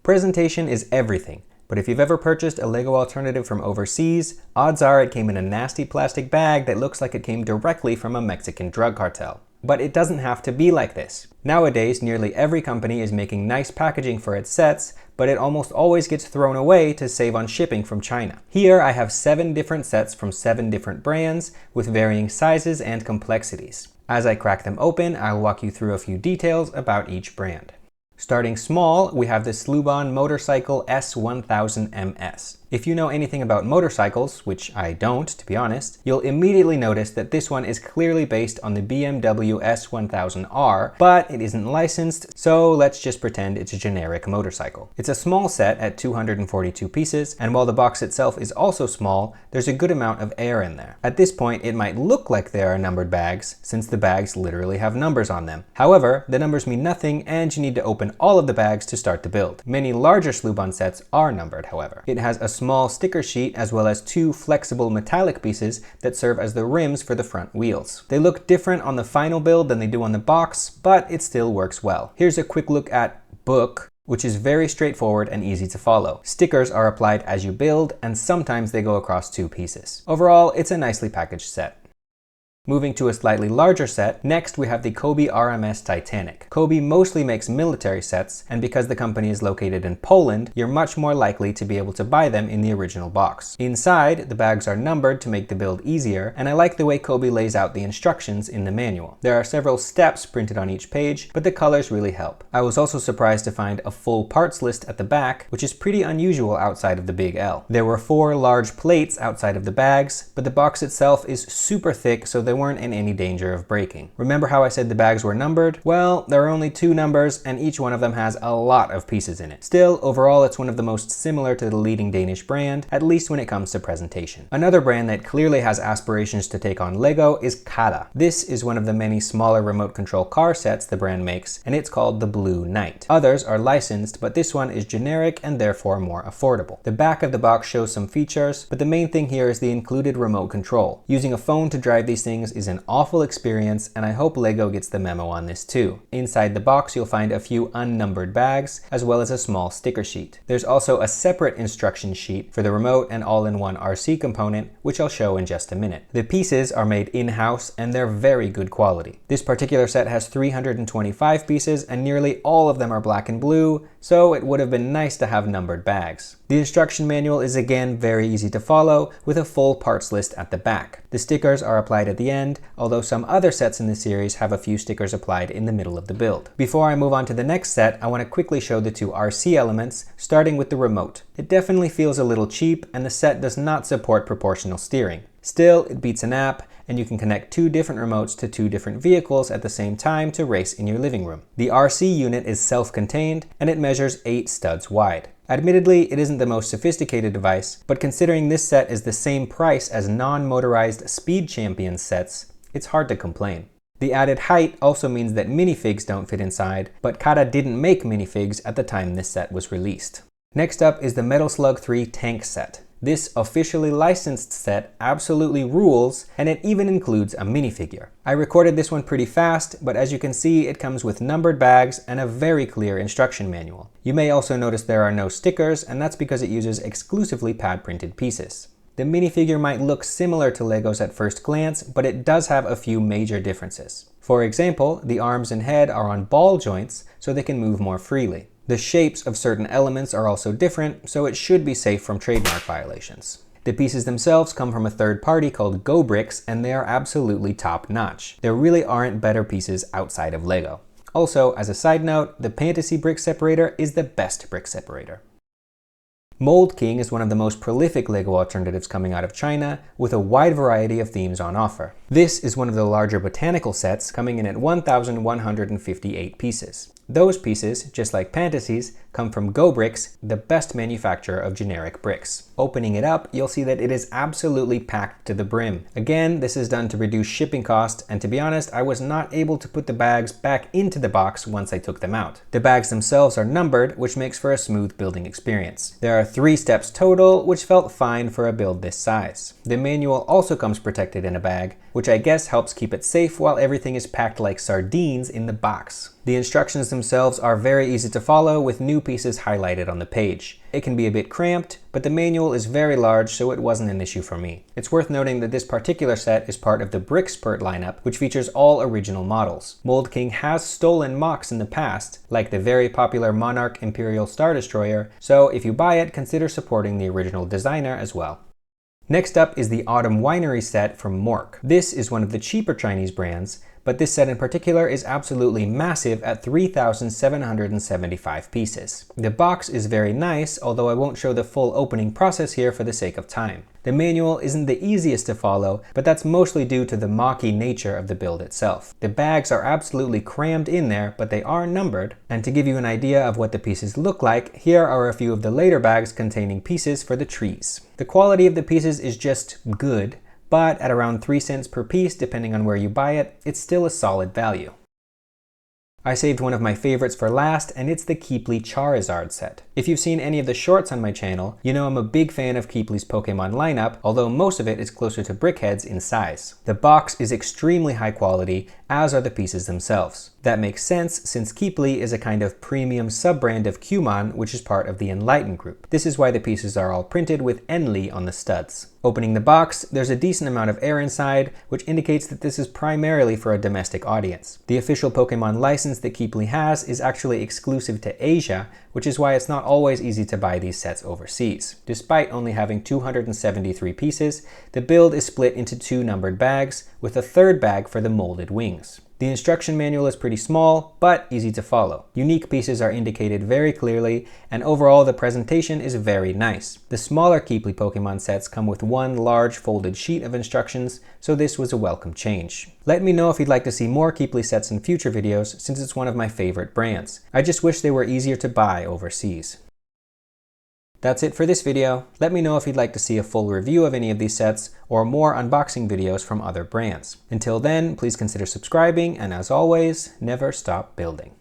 Presentation is everything, but if you've ever purchased a LEGO alternative from overseas, odds are it came in a nasty plastic bag that looks like it came directly from a Mexican drug cartel. But it doesn't have to be like this. Nowadays, nearly every company is making nice packaging for its sets, but it almost always gets thrown away to save on shipping from China. Here I have 7 different sets from 7 different brands with varying sizes and complexities. As I crack them open, I'll walk you through a few details about each brand. Starting small, we have the Sluban Motorcycle S1000MS. If you know anything about motorcycles, which I don't, to be honest, you'll immediately notice that this one is clearly based on the BMW S1000R, but it isn't licensed, so let's just pretend it's a generic motorcycle. It's a small set at 242 pieces, and while the box itself is also small, there's a good amount of air in there. At this point, it might look like there are numbered bags, since the bags literally have numbers on them. However, the numbers mean nothing, and you need to open all of the bags to start the build. Many larger Sluban sets are numbered, however. It has a small sticker sheet as well as 2 flexible metallic pieces that serve as the rims for the front wheels. They look different on the final build than they do on the box, but it still works well. Here's a quick look at Book, which is very straightforward and easy to follow. Stickers are applied as you build, and sometimes they go across 2 pieces. Overall, it's a nicely packaged set. Moving to a slightly larger set, next we have the Cobi RMS Titanic. Cobi mostly makes military sets, and because the company is located in Poland, you're much more likely to be able to buy them in the original box. Inside, the bags are numbered to make the build easier, and I like the way Cobi lays out the instructions in the manual. There are several steps printed on each page, but the colors really help. I was also surprised to find a full parts list at the back, which is pretty unusual outside of the Big L. There were 4 large plates outside of the bags, but the box itself is super thick, so they weren't in any danger of breaking. Remember how I said the bags were numbered? Well, there are only 2 numbers, and each one of them has a lot of pieces in it. Still, overall, it's one of the most similar to the leading Danish brand, at least when it comes to presentation. Another brand that clearly has aspirations to take on LEGO is CaDA. This is one of the many smaller remote control car sets the brand makes, and it's called the Blue Knight. Others are licensed, but this one is generic and therefore more affordable. The back of the box shows some features, but the main thing here is the included remote control. Using a phone to drive these things is an awful experience, and I hope LEGO gets the memo on this too. Inside the box you'll find a few unnumbered bags, as well as a small sticker sheet. There's also a separate instruction sheet for the remote and all-in-one RC component, which I'll show in just a minute. The pieces are made in-house, and they're very good quality. This particular set has 325 pieces, and nearly all of them are black and blue, so it would have been nice to have numbered bags. The instruction manual is again very easy to follow, with a full parts list at the back. The stickers are applied at the end, although some other sets in the series have a few stickers applied in the middle of the build. Before I move on to the next set, I want to quickly show the 2 RC elements, starting with the remote. It definitely feels a little cheap, and the set does not support proportional steering. Still, it beats an app, and you can connect 2 different remotes to 2 different vehicles at the same time to race in your living room. The RC unit is self-contained, and it measures 8 studs wide. Admittedly, it isn't the most sophisticated device, but considering this set is the same price as non-motorized Speed Champions sets, it's hard to complain. The added height also means that minifigs don't fit inside, but CaDA didn't make minifigs at the time this set was released. Next up is the Metal Slug 3 tank set. This officially licensed set absolutely rules, and it even includes a minifigure. I recorded this one pretty fast, but as you can see, it comes with numbered bags and a very clear instruction manual. You may also notice there are no stickers, and that's because it uses exclusively pad-printed pieces. The minifigure might look similar to LEGO's at first glance, but it does have a few major differences. For example, the arms and head are on ball joints, so they can move more freely. The shapes of certain elements are also different, so it should be safe from trademark violations. The pieces themselves come from a third party called GoBricks, and they are absolutely top-notch. There really aren't better pieces outside of LEGO. Also, as a side note, the Pantasy brick separator is the best brick separator. Mould King is one of the most prolific LEGO alternatives coming out of China, with a wide variety of themes on offer. This is one of the larger botanical sets, coming in at 1,158 pieces. Those pieces, just like Pantasy's, come from GoBricks, the best manufacturer of generic bricks. Opening it up, you'll see that it is absolutely packed to the brim. Again, this is done to reduce shipping costs, and to be honest, I was not able to put the bags back into the box once I took them out. The bags themselves are numbered, which makes for a smooth building experience. There are 3 steps total, which felt fine for a build this size. The manual also comes protected in a bag, which I guess helps keep it safe while everything is packed like sardines in the box. The instructions themselves are very easy to follow, with new pieces highlighted on the page. It can be a bit cramped, but the manual is very large, so it wasn't an issue for me. It's worth noting that this particular set is part of the Brickspurt lineup, which features all original models. Mould King has stolen MOCs in the past, like the very popular Monarch Imperial Star Destroyer, so if you buy it, consider supporting the original designer as well. Next up is the Autumn Winery set from Mork. This is one of the cheaper Chinese brands, but this set in particular is absolutely massive at 3,775 pieces. The box is very nice, although I won't show the full opening process here for the sake of time. The manual isn't the easiest to follow, but that's mostly due to the mocky nature of the build itself. The bags are absolutely crammed in there, but they are numbered. And to give you an idea of what the pieces look like, here are a few of the later bags containing pieces for the trees. The quality of the pieces is just good, but at around 3 cents per piece, depending on where you buy it, it's still a solid value. I saved one of my favorites for last, and it's the Keeppley Charizard set. If you've seen any of the shorts on my channel, you know I'm a big fan of Keeppley's Pokemon lineup, although most of it is closer to Brickhead's in size. The box is extremely high quality, as are the pieces themselves. That makes sense since Keeppley is a kind of premium sub-brand of Cumon, which is part of the Enlighten group. This is why the pieces are all printed with Enli on the studs. Opening the box, there's a decent amount of air inside, which indicates that this is primarily for a domestic audience. The official Pokemon license that Keeppley has is actually exclusive to Asia, which is why it's not always easy to buy these sets overseas. Despite only having 273 pieces, the build is split into 2 numbered bags, with a third bag for the molded wings. The instruction manual is pretty small, but easy to follow. Unique pieces are indicated very clearly, and overall the presentation is very nice. The smaller Keeppley Pokemon sets come with one large folded sheet of instructions, so this was a welcome change. Let me know if you'd like to see more Keeppley sets in future videos, since it's one of my favorite brands. I just wish they were easier to buy overseas. That's it for this video. Let me know if you'd like to see a full review of any of these sets or more unboxing videos from other brands. Until then, please consider subscribing, and as always, never stop building.